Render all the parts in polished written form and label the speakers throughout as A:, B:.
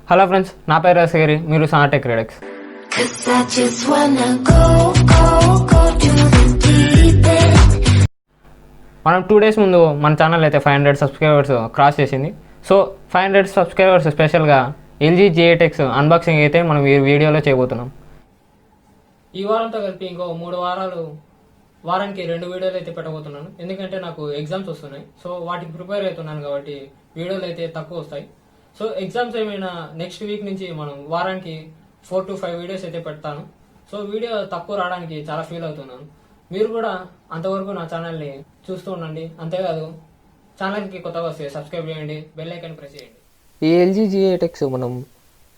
A: Hello friends, నా పేరు రాసగిరి, మీరు సాటెక్ రెడెక్స్. మనం 2 days ముందు మన ఛానల్ అయితే 500 సబ్స్క్రైబర్స్ క్రాస్ చేసింది. సో 500 సబ్స్క్రైబర్స్ స్పెషల్గా LG G8X అన్బాక్సింగ్ అయితే మనం ఈ వీడియోలో చేయబోతున్నాం. ఈ వారంతో కలిపి ఇంకో 3 వారానికి 2 వీడియోలు అయితే పెట్టబోతున్నాను. ఎందుకంటే నాకు ఎగ్జామ్స్ వస్తున్నాయి. సో వాటికి ప్రిపేర్ అవుతున్నాను కాబట్టి వీడియోలు అయితే తక్కువ వస్తాయి. సో ఎగ్జామ్స్ ఏమైనా నెక్స్ట్ వీక్ నుంచి మనం వారానికి 4 to 5 వీడియోస్ అయితే పెడతాను. సో వీడియో తక్కువ రావడానికి చాలా ఫీల్ అవుతున్నాను. మీరు కూడా అంతవరకు నా ఛానల్ని చూస్తూ ఉండండి. అంతేకాదు ఛానల్కి కొత్తగా వస్తే సబ్స్క్రైబ్ చేయండి, బెల్ ఐకాన్ ప్రెస్ చేయండి. ఈ LG G8X మనం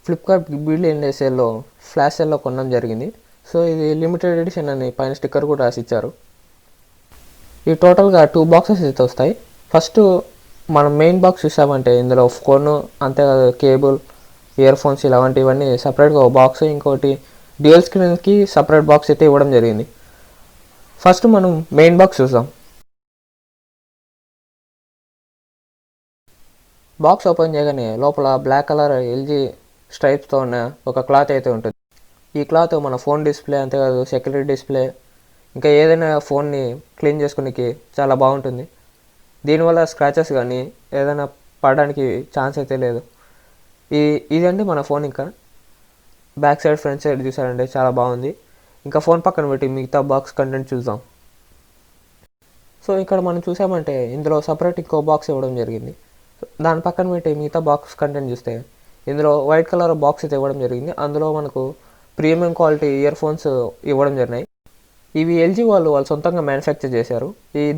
A: ఫ్లిప్కార్ట్ బిగ్బిలియన్ సేల్లో ఫ్లాష్ సేల్లో కొనడం జరిగింది. సో ఇది లిమిటెడ్ ఎడిషన్ అని పైన స్టిక్కర్ కూడా రాసి ఇచ్చారు. ఈ టోటల్గా 2 బాక్సెస్ అయితే వస్తాయి. ఫస్ట్ మనం మెయిన్ బాక్స్ చూసామంటే ఇందులో ఫోన్, అంతేకాదు కేబుల్, ఇయర్ ఫోన్స్ ఇలాంటివన్నీ సపరేట్గా ఒక బాక్స్, ఇంకోటి డ్యూయల్ స్క్రీన్కి సపరేట్ బాక్స్ అయితే ఇవ్వడం జరిగింది. ఫస్ట్ మనం మెయిన్ బాక్స్ చూద్దాం. బాక్స్ ఓపెన్ చేయగానే లోపల బ్లాక్ కలర్ LG స్ట్రైప్స్తో ఉన్న ఒక క్లాత్ అయితే ఉంటుంది. ఈ క్లాత్ మన ఫోన్ డిస్ప్లే, అంతేకాదు సెక్యూరిటీ డిస్ప్లే, ఇంకా ఏదైనా ఫోన్ని క్లీన్ చేసుకునేకి చాలా బాగుంటుంది. దీనివల్ల స్క్రాచెస్ కానీ ఏదైనా పడడానికి ఛాన్స్ అయితే లేదు. ఇదండి మన ఫోన్. ఇంకా బ్యాక్ సైడ్, ఫ్రంట్ సైడ్ చూసారంటే చాలా బాగుంది. ఇంకా ఫోన్ పక్కన పెట్టి మిగతా బాక్స్ కంటెంట్ చూద్దాం. సో ఇక్కడ మనం చూసామంటే ఇందులో సపరేట్ ఇంకో బాక్స్ ఇవ్వడం జరిగింది. దాని పక్కన పెట్టి మిగతా బాక్స్ కంటెంట్ చూస్తే ఇందులో వైట్ కలర్ బాక్స్ అయితే ఇవ్వడం జరిగింది. అందులో మనకు ప్రీమియం క్వాలిటీ ఇయర్ ఫోన్స్ ఇవ్వడం జరిగినాయి. ఇవి LG వాళ్ళు సొంతంగా మ్యానుఫ్యాక్చర్ చేశారు.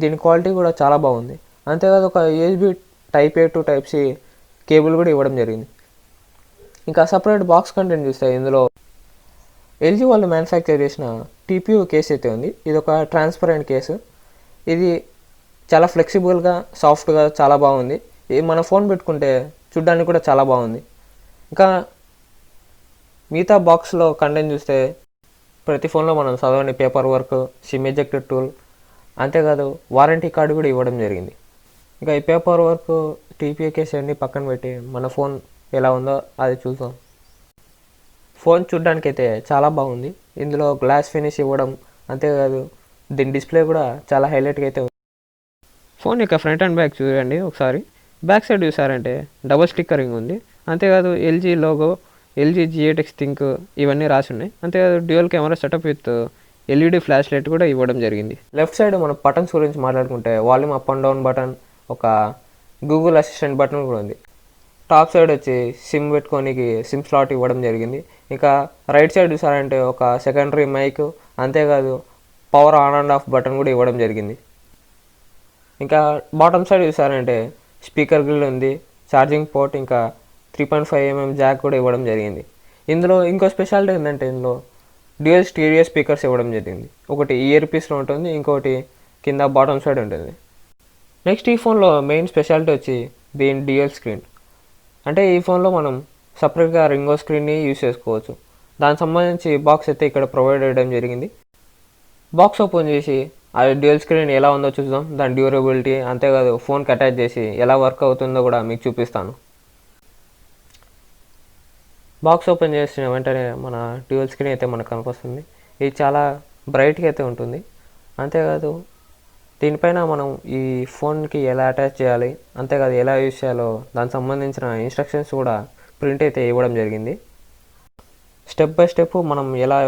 A: దీని క్వాలిటీ కూడా చాలా బాగుంది. అంతేకాదు ఒక USB Type A to Type C cable కూడా ఇవ్వడం జరిగింది. ఇంకా సపరేట్ బాక్స్ కంటెంట్ చూస్తే ఇందులో LG వాళ్ళు మ్యానుఫ్యాక్చర్ చేసిన TPU కేస్ అయితే ఉంది. ఇది ఒక ట్రాన్స్పరెంట్ కేసు. ఇది చాలా ఫ్లెక్సిబుల్గా, సాఫ్ట్గా చాలా బాగుంది. మన ఫోన్ పెట్టుకుంటే చూడ్డానికి కూడా చాలా బాగుంది. ఇంకా మిగతా బాక్స్లో కంటెంట్ చూస్తే ప్రతి ఫోన్లో మనం చదవని paper work, SIM ejector tool, అంతేకాదు వారంటీ కార్డు కూడా ఇవ్వడం జరిగింది. ఇంకా ఈ పేపర్ వర్క్, TPU కేసు అన్నీ పక్కన పెట్టి మన ఫోన్ ఎలా ఉందో అది చూద్దాం. ఫోన్ చూడ్డానికి అయితే చాలా బాగుంది. ఇందులో గ్లాస్ ఫినిష్ ఇవ్వడం, అంతేకాదు దీని డిస్ప్లే కూడా చాలా హైలైట్గా అయితే ఉంది. ఫోన్ యొక్క ఫ్రంట్ అండ్ బ్యాక్ చూడండి ఒకసారి. బ్యాక్ సైడ్ చూసారంటే డబుల్ స్టిక్కరింగ్ ఉంది. అంతేకాదు LG logo, LG G8X THINQ ఇవన్నీ రాసి ఉన్నాయి. అంతేకాదు dual camera setup with LED flash light కూడా ఇవ్వడం జరిగింది. లెఫ్ట్ సైడ్ మన బటన్స్ గురించి మాట్లాడుకుంటే volume up and down button, ఒక గూగుల్ అసిస్టెంట్ బటన్ కూడా ఉంది. టాప్ సైడ్ వచ్చి సిమ్ పెట్టుకోనికి సిమ్ స్లాట్ ఇవ్వడం జరిగింది. ఇంకా రైట్ సైడ్ చూసారంటే ఒక సెకండరీ మైక్, అంతేకాదు power on and of button కూడా ఇవ్వడం జరిగింది. ఇంకా బాటమ్ సైడ్ చూసారంటే స్పీకర్ గ్రిల్ ఉంది, ఛార్జింగ్ పోర్ట్, ఇంకా 3.5mm జాక్ కూడా ఇవ్వడం జరిగింది. ఇందులో ఇంకో స్పెషాలిటీ ఏంటంటే ఇందులో డ్యూయల్ స్టీరియో స్పీకర్స్ ఇవ్వడం జరిగింది. ఒకటి ఇయర్ పీస్లో ఉంటుంది, ఇంకోటి కింద బాటమ్ సైడ్ ఉంటుంది. నెక్స్ట్ ఈ ఫోన్లో మెయిన్ స్పెషాలిటీ వచ్చి దీని డ్యూయల్ స్క్రీన్. అంటే ఈ ఫోన్లో మనం సపరేట్గా రింగో స్క్రీన్ని యూజ్ చేసుకోవచ్చు. దానికి సంబంధించి బాక్స్ అయితే ఇక్కడ ప్రొవైడ్ చేయడం జరిగింది. బాక్స్ ఓపెన్ చేసి ఆ డ్యూయల్ స్క్రీన్ ఎలా ఉందో చూద్దాం. దాని డ్యూరబిలిటీ, అంతేకాదు ఫోన్కి అటాచ్ చేసి ఎలా వర్క్ అవుతుందో కూడా మీకు చూపిస్తాను. బాక్స్ ఓపెన్ చేసిన వెంటనే మన డ్యూయల్ స్క్రీన్ అయితే మనకు కనిపిస్తుంది. ఇది చాలా బ్రైట్గా అయితే ఉంటుంది. అంతేకాదు దీనిపైన మనం ఈ ఫోన్కి ఎలా అటాచ్ చేయాలి, అంతేకాదు ఎలా యూజ్ చేయాలో దానికి సంబంధించిన ఇన్స్ట్రక్షన్స్ కూడా ప్రింట్ అయితే ఇవ్వడం జరిగింది. స్టెప్ బై స్టెప్ మనం ఎలా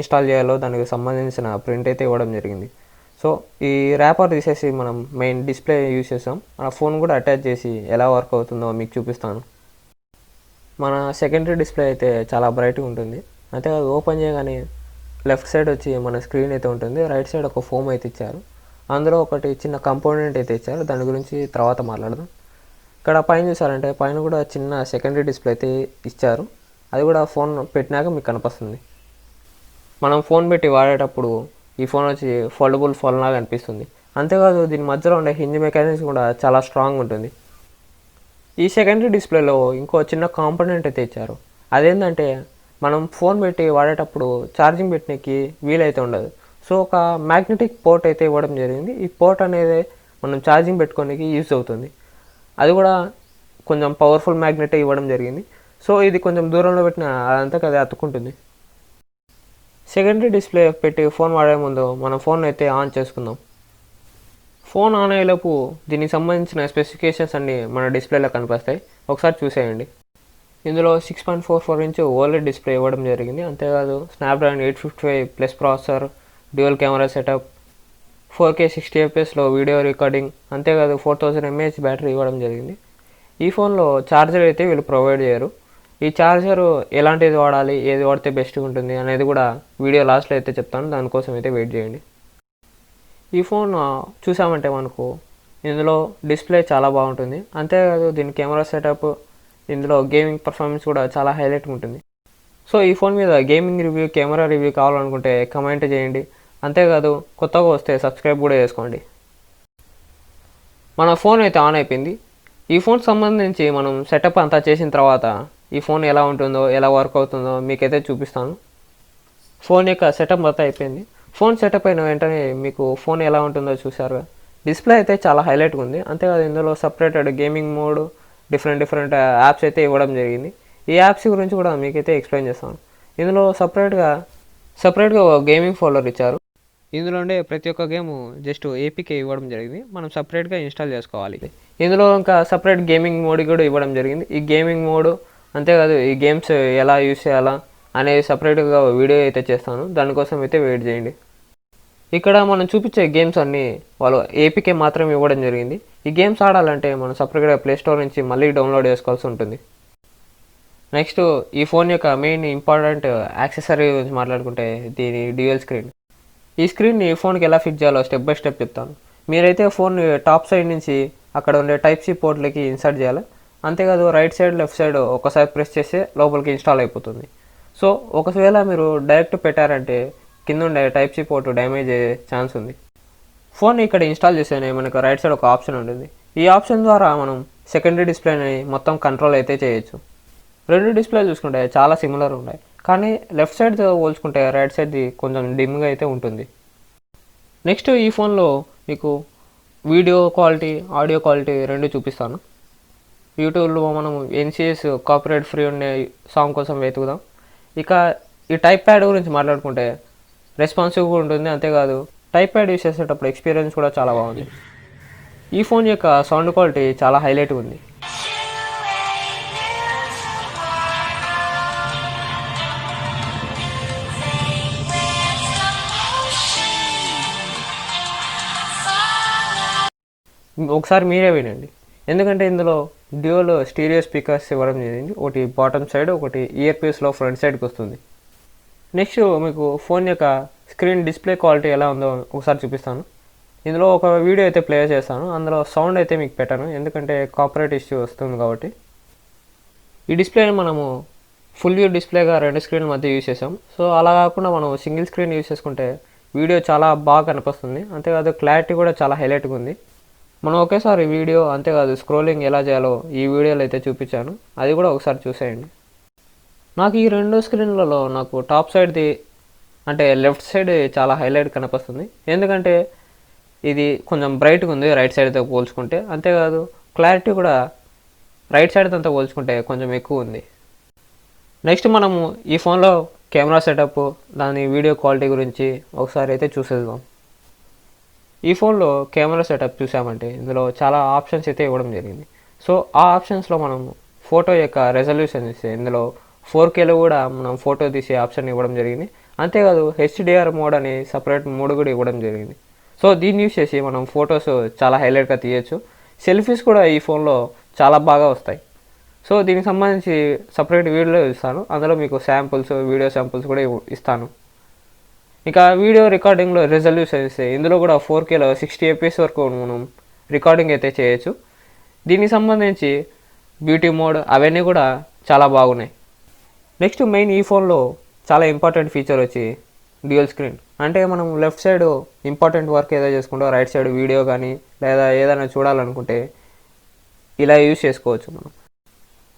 A: ఇన్స్టాల్ చేయాలో దానికి సంబంధించిన ప్రింట్ అయితే ఇవ్వడం జరిగింది. సో ఈ ర్యాపర్ తీసేసి మనం మెయిన్ డిస్ప్లే యూజ్ చేస్తాం. మన ఫోన్ కూడా అటాచ్ చేసి ఎలా వర్క్ అవుతుందో మీకు చూపిస్తాను. మన సెకండరీ డిస్ప్లే అయితే చాలా బ్రైట్గా ఉంటుంది. అంతేకాదు ఓపెన్ చేయగానే లెఫ్ట్ సైడ్ వచ్చి మన స్క్రీన్ అయితే ఉంటుంది. రైట్ సైడ్ ఒక ఫోమ్ అయితే ఇచ్చారు. అందులో ఒకటి చిన్న కంపోనెంట్ అయితే ఇచ్చారు. దాని గురించి తర్వాత మాట్లాడదాం. ఇక్కడ పైన చూసారంటే పైన కూడా చిన్న సెకండరీ డిస్ప్లే అయితే ఇచ్చారు. అది కూడా ఫోన్ పెట్టినాక మీకు కనిపిస్తుంది. మనం ఫోన్ పెట్టి వాడేటప్పుడు ఈ ఫోన్ వచ్చి ఫోల్డబుల్ ఫోన్ లాగా అనిపిస్తుంది. అంతేకాదు దీని మధ్యలో ఉండే హింజ్ మెకానిజం కూడా చాలా స్ట్రాంగ్ ఉంటుంది. ఈ సెకండరీ డిస్ప్లేలో ఇంకో చిన్న కాంపోనెంట్ అయితే ఇచ్చారు. అదేంటంటే మనం ఫోన్ పెట్టి వాడేటప్పుడు ఛార్జింగ్ పెట్టడానికి వీలైతే ఉండదు. సో ఒక మ్యాగ్నెటిక్ పోర్ట్ అయితే ఇవ్వడం జరిగింది. ఈ పోర్ట్ అనేది మనం ఛార్జింగ్ పెట్టుకోనికి యూజ్ అవుతుంది. అది కూడా కొంచెం పవర్ఫుల్ మ్యాగ్నెట్ ఇవ్వడం జరిగింది. సో ఇది కొంచెం దూరంలో పెట్టిన అదంతా అది అతుక్కుంటుంది. సెకండరీ డిస్ప్లే పెట్టి ఫోన్ వాడే ముందు మనం ఫోన్ అయితే ఆన్ చేసుకుందాం. ఫోన్ ఆన్ అయ్యేలోపు దీనికి సంబంధించిన స్పెసిఫికేషన్స్ అన్నీ మన డిస్ప్లేలో కనిపిస్తాయి, ఒకసారి చూసేయండి. ఇందులో 6.44 ఇంచ్ ఓఎల్ఈడి డిస్ప్లే ఇవ్వడం జరిగింది. అంతేకాదు Snapdragon 855+ processor, dual camera setup, 4K 60 fpsలో వీడియో రికార్డింగ్, అంతేకాదు 4000 mAh బ్యాటరీ ఇవ్వడం జరిగింది. ఈ ఫోన్లో ఛార్జర్ అయితే వీళ్ళు ప్రొవైడ్ చేయరు. ఈ ఛార్జర్ ఎలాంటిది వాడాలి, ఏది వాడితే బెస్ట్గా ఉంటుంది అనేది కూడా వీడియో లాస్ట్లో అయితే చెప్తాను, దానికోసం అయితే వెయిట్ చేయండి. ఈ ఫోన్ చూసామంటే మనకు ఇందులో డిస్ప్లే చాలా బాగుంటుంది. అంతేకాదు దీని కెమెరా సెటప్, ఇందులో గేమింగ్ పర్ఫార్మెన్స్ కూడా చాలా హైలైట్గా ఉంటుంది. సో ఈ ఫోన్ మీద గేమింగ్ రివ్యూ, కెమెరా రివ్యూ కావాలనుకుంటే కమెంట్ చేయండి. అంతేకాదు కొత్తగా వస్తే సబ్స్క్రైబ్ కూడా చేసుకోండి. మన ఫోన్ అయితే ఆన్ అయిపోయింది. ఈ ఫోన్ సంబంధించి మనం సెటప్ అంతా చేసిన తర్వాత ఈ ఫోన్ ఎలా ఉంటుందో, ఎలా వర్క్ అవుతుందో మీకైతే చూపిస్తాను. ఫోన్ యొక్క సెటప్ అంతా అయిపోయింది. ఫోన్ సెటప్ అయిన వెంటనే మీకు ఫోన్ ఎలా ఉంటుందో చూసారుగా. డిస్ప్లే అయితే చాలా హైలైట్గా ఉంది. అంతేకాదు ఇందులో separated gaming mode, different apps అయితే ఇవ్వడం జరిగింది. ఈ యాప్స్ గురించి కూడా మీకైతే ఎక్స్ప్లెయిన్ చేస్తాను. ఇందులో సపరేట్గా గేమింగ్ ఫోల్డర్ ఇచ్చారు. ఇందులో ఉండే ప్రతి ఒక్క గేమ్ జస్ట్ ఏపీకే ఇవ్వడం జరిగింది, మనం సపరేట్గా ఇన్స్టాల్ చేసుకోవాలి. ఇందులో ఇంకా సపరేట్ గేమింగ్ మోడ్ కూడా ఇవ్వడం జరిగింది. ఈ గేమింగ్ మోడ్ అంతేకాదు ఈ గేమ్స్ ఎలా యూస్ చేయాలా అనేది సపరేట్గా వీడియో అయితే చేస్తాను, దానికోసం అయితే వెయిట్ చేయండి. ఇక్కడ మనం చూపించే గేమ్స్ అన్నీ వాళ్ళు ఏపీకే మాత్రమే ఇవ్వడం జరిగింది. ఈ గేమ్స్ ఆడాలంటే మనం సపరేట్గా ప్లేస్టోర్ నుంచి మళ్ళీ డౌన్లోడ్ చేసుకోవాల్సి ఉంటుంది. నెక్స్ట్ ఈ ఫోన్ యొక్క మెయిన్ ఇంపార్టెంట్ యాక్సెసరీ గురించి మాట్లాడుకుంటే దీని డ్యూయల్ స్క్రీన్. ఈ స్క్రీన్ని ఈ ఫోన్కి ఎలా ఫిక్స్ చేయాలో స్టెప్ బై స్టెప్ చెప్తాను. మీరైతే ఫోన్ టాప్ సైడ్ నుంచి అక్కడ ఉండే టైప్ సి పోర్ట్లకి ఇన్సర్ట్ చేయాలి. అంతేకాదు రైట్ సైడ్, లెఫ్ట్ సైడ్ ఒకసారి ప్రెస్ చేస్తే లోపలికి ఇన్స్టాల్ అయిపోతుంది. సో ఒకవేళ మీరు డైరెక్ట్ పెట్టారంటే కింద ఉండే టైప్ సి పోర్ట్ డ్యామేజ్ అయ్యే ఛాన్స్ ఉంది. ఫోన్ ఇక్కడ ఇన్స్టాల్ చేస్తేనే మనకు రైట్ సైడ్ ఒక ఆప్షన్ ఉంటుంది. ఈ ఆప్షన్ ద్వారా మనం సెకండరీ డిస్ప్లేని మొత్తం కంట్రోల్ అయితే చేయొచ్చు. రెండు డిస్ప్లే చూసుకుంటే చాలా సిమిలర్ ఉన్నాయి, కానీ లెఫ్ట్ సైడ్తో పోల్చుకుంటే రైట్ సైడ్ది కొంచెం డిమ్గా అయితే ఉంటుంది. నెక్స్ట్ ఈ ఫోన్లో మీకు వీడియో క్వాలిటీ, ఆడియో క్వాలిటీ రెండు చూపిస్తాను. యూట్యూబ్లో మనం ఎన్సిఎస్ కాపీరైట్ ఫ్రీ ఉండే సాంగ్ కోసం వెతుకుదాం. ఇక ఈ టైప్ ప్యాడ్ గురించి మాట్లాడుకుంటే రెస్పాన్సివ్గా ఉంటుంది. అంతేకాదు టైప్ ప్యాడ్ యూస్ చేసేటప్పుడు ఎక్స్పీరియన్స్ కూడా చాలా బాగుంది. ఈ ఫోన్ యొక్క సౌండ్ క్వాలిటీ చాలా హైలైట్గా ఉంది. ఒకసారి మీరే వినండి, ఎందుకంటే ఇందులో డ్యూయల్ స్టీరియో స్పీకర్స్ ఇవ్వడం జరిగింది. ఒకటి బాటమ్ సైడ్, ఒకటి ఇయర్ పీస్లో ఫ్రంట్ సైడ్కి వస్తుంది. నెక్స్ట్ మీకు ఫోన్ యొక్క స్క్రీన్ డిస్ప్లే క్వాలిటీ ఎలా ఉందో ఒకసారి చూపిస్తాను. ఇందులో ఒక వీడియో అయితే ప్లే చేస్తాను, అందులో సౌండ్ అయితే మీకు పెట్టాను, ఎందుకంటే కాపీరైట్ ఇష్యూ వస్తుంది కాబట్టి. ఈ డిస్ప్లేని మనము ఫుల్ వ్యూ డిస్ప్లేగా రెండు స్క్రీన్ల మధ్య యూజ్ చేసాం. సో అలా కాకుండా మనం సింగిల్ స్క్రీన్ యూజ్ చేసుకుంటే వీడియో చాలా బాగా కనిపిస్తుంది. అంతేకాదు క్లారిటీ కూడా చాలా హైలైట్గా ఉంది. మనం ఒకేసారి వీడియో, అంతేకాదు స్క్రోలింగ్ ఎలా చేయాలో ఈ వీడియోలో అయితే చూపించాను, అది కూడా ఒకసారి చూసేయండి. నాకు ఈ రెండు స్క్రీన్లలో నాకు టాప్ సైడ్ది అంటే లెఫ్ట్ సైడ్ చాలా హైలైట్ కనిపిస్తుంది, ఎందుకంటే ఇది కొంచెం బ్రైట్గా ఉంది రైట్ సైడ్తో పోల్చుకుంటే. అంతేకాదు క్లారిటీ కూడా రైట్ సైడ్ అంతా పోల్చుకుంటే కొంచెం ఎక్కువ ఉంది. నెక్స్ట్ మనము ఈ ఫోన్లో కెమెరా సెటప్, దాని వీడియో క్వాలిటీ గురించి ఒకసారి అయితే చూసేద్దాం. ఈ ఫోన్లో కెమెరా సెటప్ చూసామంటే ఇందులో చాలా ఆప్షన్స్ అయితే ఇవ్వడం జరిగింది. సో ఆ ఆప్షన్స్లో మనం ఫోటో యొక్క రెజల్యూషన్ ఇస్తే ఇందులో 4Kలో కూడా మనం ఫోటో తీసే ఆప్షన్ ఇవ్వడం జరిగింది. అంతేకాదు హెచ్డిఆర్ మోడ్ అని సపరేట్ మోడ్ కూడా ఇవ్వడం జరిగింది. సో దీన్ని యూస్ చేసి మనం ఫొటోస్ చాలా హైలైట్గా తీయచ్చు. సెల్ఫీస్ కూడా ఈ ఫోన్లో చాలా బాగా వస్తాయి. సో దీనికి సంబంధించి సపరేట్ వీడియోలో ఇస్తాను, అందులో మీకు శాంపుల్స్, వీడియో శాంపుల్స్ కూడా ఇస్తాను. ఇక వీడియో రికార్డింగ్లో రెజల్యూషన్ ఇస్తే ఇందులో కూడా 4Kలో 60 fps వరకు మనం రికార్డింగ్ అయితే చేయొచ్చు. దీనికి సంబంధించి బ్యూటీ మోడ్ అవన్నీ కూడా చాలా బాగున్నాయి. నెక్స్ట్ మెయిన్ ఈ ఫోన్లో చాలా ఇంపార్టెంట్ ఫీచర్ వచ్చి డ్యూయల్ స్క్రీన్. అంటే మనం లెఫ్ట్ సైడ్ ఇంపార్టెంట్ వర్క్ ఏదో చేసుకుంటూ రైట్ సైడ్ వీడియో కానీ లేదా ఏదైనా చూడాలనుకుంటే ఇలా యూజ్ చేసుకోవచ్చు. మనం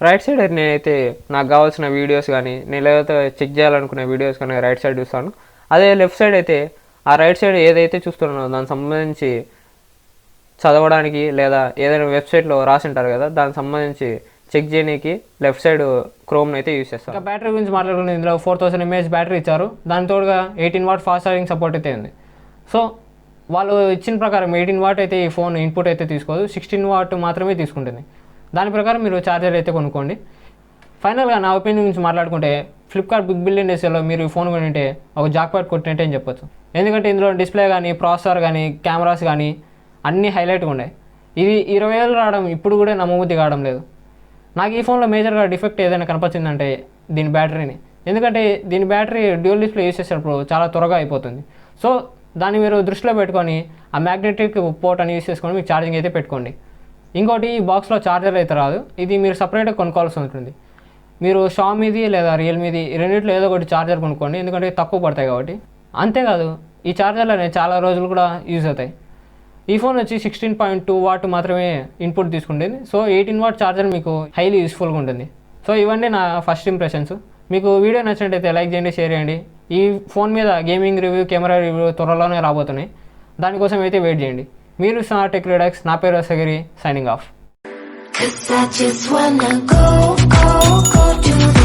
A: రైట్ సైడ్ నేనైతే నాకు కావాల్సిన వీడియోస్ కానీ నేను ఏదైతే చెక్ చేయాలనుకునే వీడియోస్ కానీ రైట్ సైడ్ చూస్తాను. అదే లెఫ్ట్ సైడ్ అయితే ఆ రైట్ సైడ్ ఏదైతే చూస్తున్నానో దానికి సంబంధించి చదవడానికి లేదా ఏదైనా వెబ్సైట్లో రాసి ఉంటారు కదా, దానికి సంబంధించి చెక్ చేయడానికి లెఫ్ట్ సైడ్ క్రోమ్ని అయితే యూస్ చేస్తాను.
B: ఇంకా బ్యాటరీ గురించి మాట్లాడుకుంటే ఇందులో 4000 mAh బ్యాటరీ ఇచ్చారు. దాని తోడుగా 18 వాట్ ఫాస్ట్ ఛార్జింగ్ సపోర్ట్ అయితే ఉంది. సో వాళ్ళు ఇచ్చిన ప్రకారం 18 వాట్ అయితే ఈ ఫోన్ ఇన్పుట్ అయితే తీసుకోదు, 16 వాట్ మాత్రమే తీసుకుంటుంది. దాని ప్రకారం మీరు ఛార్జర్ అయితే కొనుక్కోండి. ఫైనల్గా నా ఒపీనియన్ గురించి మాట్లాడుకుంటే ఫ్లిప్కార్ట్ బిగ్ బిలియన్ డేస్లో మీరు ఈ ఫోన్ కొనింటే ఒక జాక్పాట్ కొట్టినట్టే అని చెప్పొచ్చు. ఎందుకంటే ఇందులో డిస్ప్లే కానీ, ప్రాసెసర్ కానీ, కెమెరాస్ కానీ అన్నీ హైలైట్గా ఉన్నాయి. ఇది 20,000 రావడం ఇప్పుడు కూడా నమ్మబుద్ధి కావడం లేదు. నాకు ఈ ఫోన్లో మేజర్గా డిఫెక్ట్ ఏదైనా కనపచ్చిందంటే దీని బ్యాటరీని. ఎందుకంటే దీని బ్యాటరీ డ్యూయల్ డిస్ప్లే యూస్ చేసేటప్పుడు చాలా త్వరగా అయిపోతుంది. సో దాన్ని మీరు దృష్టిలో పెట్టుకొని ఆ మ్యాగ్నెటిక్ పోర్ట్ అని యూస్ చేసుకొని మీకు ఛార్జింగ్ అయితే పెట్టుకోండి. ఇంకోటి ఈ బాక్స్లో ఛార్జర్ అయితే రాదు, ఇది మీరు సపరేట్గా కొనుక్కోవాల్సి ఉంటుంది. మీరు షామీది లేదా రియల్మీది రెండింటిలో ఏదో ఒకటి ఛార్జర్ కొనుక్కోండి, ఎందుకంటే తక్కువ పడతాయి కాబట్టి. అంతేకాదు ఈ ఛార్జర్లు అనేవి చాలా రోజులు కూడా యూజ్ అవుతాయి. ఈ ఫోన్ వచ్చి 16.2 వాట్ మాత్రమే ఇన్పుట్ తీసుకుంటుంది. సో 18 వాట్ ఛార్జర్ మీకు హైలీ యూస్ఫుల్గా ఉంటుంది. సో ఇవన్నీ నా ఫస్ట్ ఇంప్రెషన్స్. మీకు వీడియో నచ్చినట్టయితే లైక్ చేయండి, షేర్ చేయండి. ఈ ఫోన్ మీద గేమింగ్ రివ్యూ, కెమెరా రివ్యూ త్వరలోనే రాబోతున్నాయి, దానికోసం అయితే వెయిట్ చేయండి. మీరు స్మార్ట్ టెక్ రిడాక్స్, నా పేరు Sagiri, signing off. 'Cause I just wanna go to the